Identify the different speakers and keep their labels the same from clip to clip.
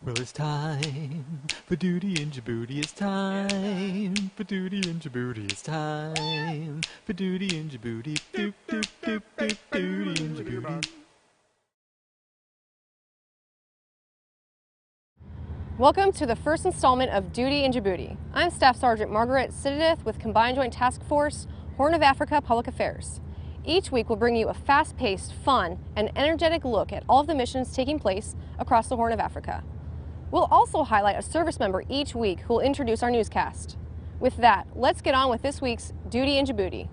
Speaker 1: Well, it's time for duty in Djibouti. It's time for duty in Djibouti. It's time for duty in Djibouti. Doop, doop, doop, doop, duty in Djibouti.
Speaker 2: Welcome to the first installment of Duty in Djibouti. I'm Staff Sergeant Margaret Sidedith with Combined Joint Task Force, Horn of Africa Public Affairs. Each week we'll bring you a fast-paced, fun, and energetic look at all of the missions taking place across the Horn of Africa. We'll also highlight a service member each week who will introduce our newscast. With that, let's get on with this week's Duty in Djibouti.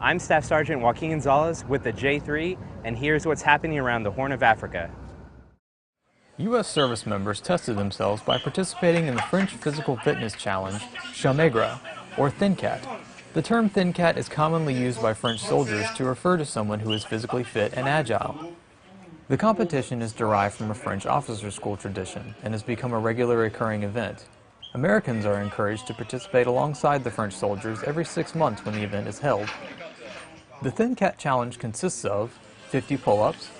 Speaker 3: I'm Staff Sergeant Joaquin Gonzalez with the J3, and here's what's happening around the Horn of Africa.
Speaker 4: U.S. service members tested themselves by participating in the French Physical Fitness Challenge, CJTF-HOA, or Thin Cat. The term Thin Cat is commonly used by French soldiers to refer to someone who is physically fit and agile. The competition is derived from a French officer school tradition and has become a regularly occurring event. Americans are encouraged to participate alongside the French soldiers every 6 months when the event is held. The Thin Cat Challenge consists of 50 pull-ups,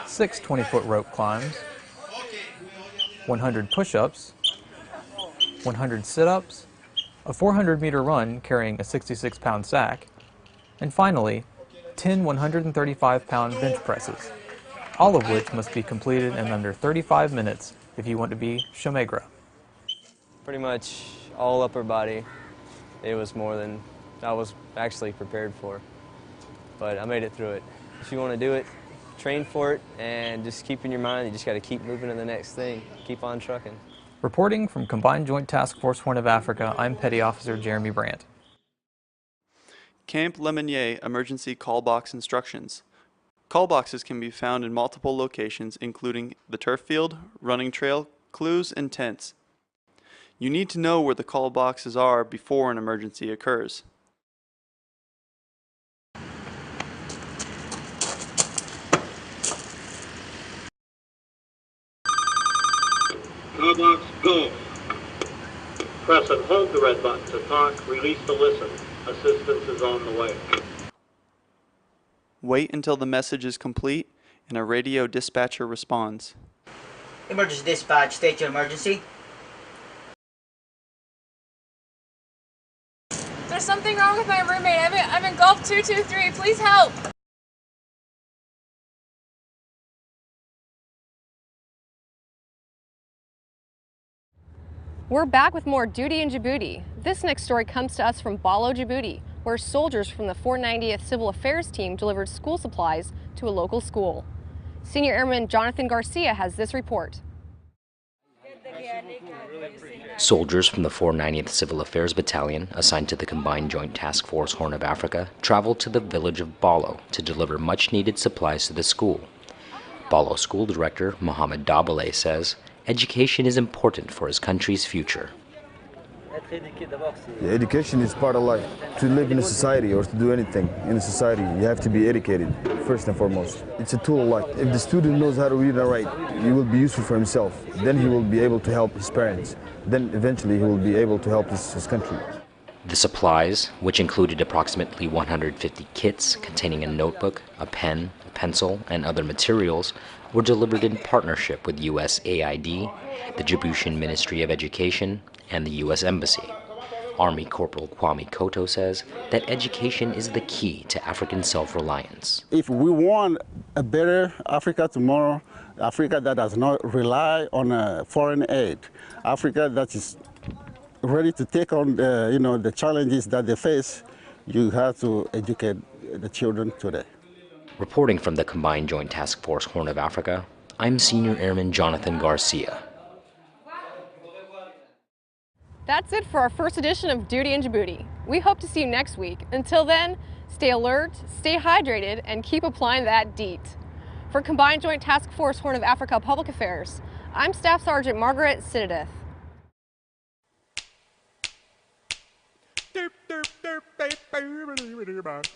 Speaker 4: 6 20-foot rope climbs, 100 push-ups, 100 sit-ups, a 400-meter run carrying a 66-pound sack, and finally, 10 135-pound bench presses, all of which must be completed in under 35 minutes if you want to be Shomegra.
Speaker 5: Pretty much all upper body. It was more than I was actually prepared for, but I made it through it. If you want to do it, train for it, and just keep in your mind, you just got to keep moving to the next thing. Keep on trucking.
Speaker 4: Reporting from Combined Joint Task Force Horn of Africa, I'm Petty Officer Jeremy Brandt.
Speaker 6: Camp Lemonnier Emergency Call Box Instructions. Call boxes can be found in multiple locations, including the turf field, running trail, clues, and tents. You need to know where the call boxes are before an emergency occurs.
Speaker 7: Call box, go. Press and hold the red button to talk, release to listen. Assistance is on the way.
Speaker 6: Wait until the message is complete and a radio dispatcher responds.
Speaker 8: Emergency dispatch, state your emergency.
Speaker 9: There's something wrong with my roommate. I'm in Gulf 223. Please help.
Speaker 2: We're back with more Duty in Djibouti. This next story comes to us from Balo, Djibouti, where soldiers from the 490th Civil Affairs team delivered school supplies to a local school. Senior Airman Jonathan Garcia has this report.
Speaker 10: Soldiers from the 490th Civil Affairs Battalion, assigned to the Combined Joint Task Force Horn of Africa, traveled to the village of Balo to deliver much-needed supplies to the school. Balo School Director Mohamed Dabale says, education is important for his country's future.
Speaker 11: Education is part of life. To live in a society or to do anything in a society, you have to be educated, first and foremost. It's a tool of life. If the student knows how to read and write, he will be useful for himself. Then he will be able to help his parents. Then eventually he will be able to help his country.
Speaker 10: The supplies, which included approximately 150 kits containing a notebook, a pen, a pencil, and other materials, were delivered in partnership with USAID, the Djiboutian Ministry of Education, and the U.S. Embassy. Army Corporal Kwame Koto says that education is the key to African self-reliance.
Speaker 12: If we want a better Africa tomorrow, Africa that does not rely on foreign aid, Africa that is ready to take on the challenges that they face, you have to educate the children today.
Speaker 10: Reporting from the Combined Joint Task Force Horn of Africa, I'm Senior Airman Jonathan Garcia.
Speaker 2: That's it for our first edition of Duty in Djibouti. We hope to see you next week. Until then, stay alert, stay hydrated, and keep applying that DEET. For Combined Joint Task Force Horn of Africa Public Affairs, I'm Staff Sergeant Margaret Sidedith.
Speaker 1: Derp, derp, derp, derp, derp, derp, derp, derp.